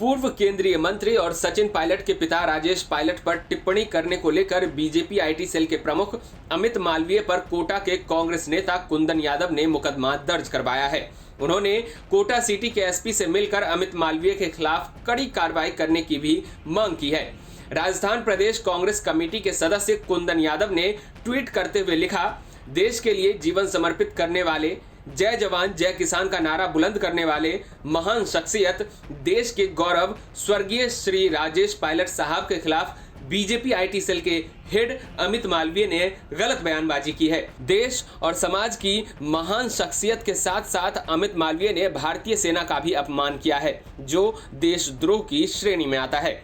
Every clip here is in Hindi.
पूर्व केंद्रीय मंत्री और सचिन पायलट के पिता राजेश पायलट पर टिप्पणी करने को लेकर बीजेपी आईटी सेल के प्रमुख अमित मालवीय पर कोटा के कांग्रेस नेता कुंदन यादव ने मुकदमा दर्ज करवाया है। उन्होंने कोटा सिटी के एसपी से मिलकर अमित मालवीय के खिलाफ कड़ी कार्रवाई करने की भी मांग की है। राजस्थान प्रदेश कांग्रेस कमेटी के सदस्य कुंदन यादव ने ट्वीट करते हुए लिखा, देश के लिए जीवन समर्पित करने वाले, जय जवान जय किसान का नारा बुलंद करने वाले महान शख्सियत, देश के गौरव स्वर्गीय श्री राजेश पायलट साहब के खिलाफ बीजेपी आईटी सेल के हेड अमित मालवीय ने गलत बयानबाजी की है। देश और समाज की महान शख्सियत के साथ साथ अमित मालवीय ने भारतीय सेना का भी अपमान किया है, जो देशद्रोह की श्रेणी में आता है।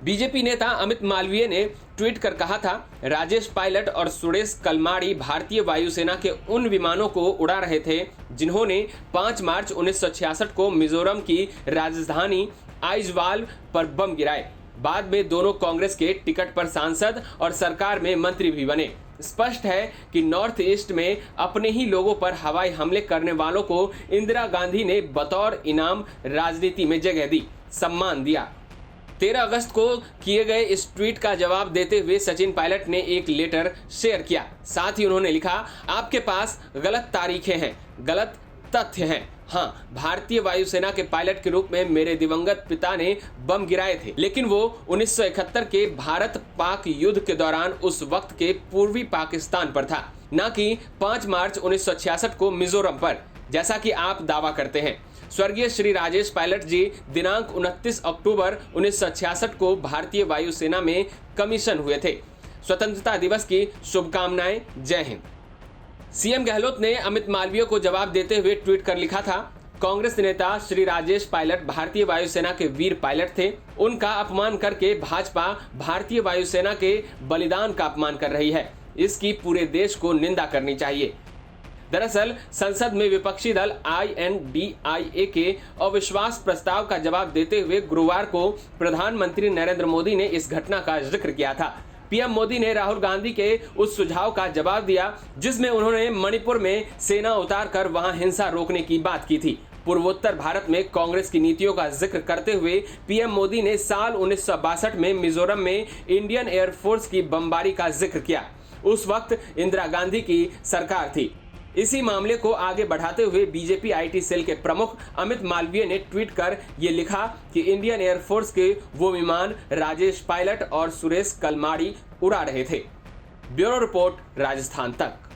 बीजेपी नेता अमित मालवीय ने ट्वीट कर कहा था, राजेश पायलट और सुरेश कलमाड़ी भारतीय वायुसेना के उन विमानों को उड़ा रहे थे जिन्होंने 5 मार्च 1966 को मिजोरम की राजधानी आइजवाल पर बम गिराए। बाद में दोनों कांग्रेस के टिकट पर सांसद और सरकार में मंत्री भी बने। स्पष्ट है कि नॉर्थ ईस्ट में अपने ही लोगों पर हवाई हमले करने वालों को इंदिरा गांधी ने बतौर इनाम राजनीति में जगह दी, सम्मान दिया। 13 अगस्त को किए गए इस ट्वीट का जवाब देते हुए सचिन पायलट ने एक लेटर शेयर किया। साथ ही उन्होंने लिखा, आपके पास गलत तारीखें हैं, गलत तथ्य हैं। हाँ, भारतीय वायुसेना के पायलट के रूप में मेरे दिवंगत पिता ने बम गिराए थे, लेकिन वो 1971 के भारत पाक युद्ध के दौरान उस वक्त के पूर्वी पाकिस्तान पर था, न कि 5 मार्च 1966 को मिजोरम पर, जैसा कि आप दावा करते हैं। स्वर्गीय श्री राजेश पायलट जी दिनांक 29 अक्टूबर 1966 को भारतीय वायुसेना में कमीशन हुए थे। स्वतंत्रता दिवस की शुभकामनाएं। जय हिंद। सीएम गहलोत ने अमित मालवीय को जवाब देते हुए ट्वीट कर लिखा था, कांग्रेस नेता श्री राजेश पायलट भारतीय वायुसेना के वीर पायलट थे। उनका अपमान करके भाजपा भारतीय वायुसेना के बलिदान का अपमान कर रही है। इसकी पूरे देश को निंदा करनी चाहिए। दरअसल संसद में विपक्षी दल INDIA के अविश्वास प्रस्ताव का जवाब देते हुए गुरुवार को प्रधानमंत्री नरेंद्र मोदी ने इस घटना का जिक्र किया था। पीएम मोदी ने राहुल गांधी के उस सुझाव का जवाब दिया जिसमें उन्होंने मणिपुर में सेना उतारकर वहां हिंसा रोकने की बात की थी। पूर्वोत्तर भारत में कांग्रेस की नीतियों का जिक्र करते हुए पीएम मोदी ने साल 1962 में मिजोरम में इंडियन एयरफोर्स की बमबारी का जिक्र किया। उस वक्त इंदिरा गांधी की सरकार थी। इसी मामले को आगे बढ़ाते हुए बीजेपी आईटी सेल के प्रमुख अमित मालवीय ने ट्वीट कर ये लिखा कि इंडियन एयरफोर्स के वो विमान राजेश पायलट और सुरेश कलमाड़ी उड़ा रहे थे। ब्यूरो रिपोर्ट, राजस्थान तक।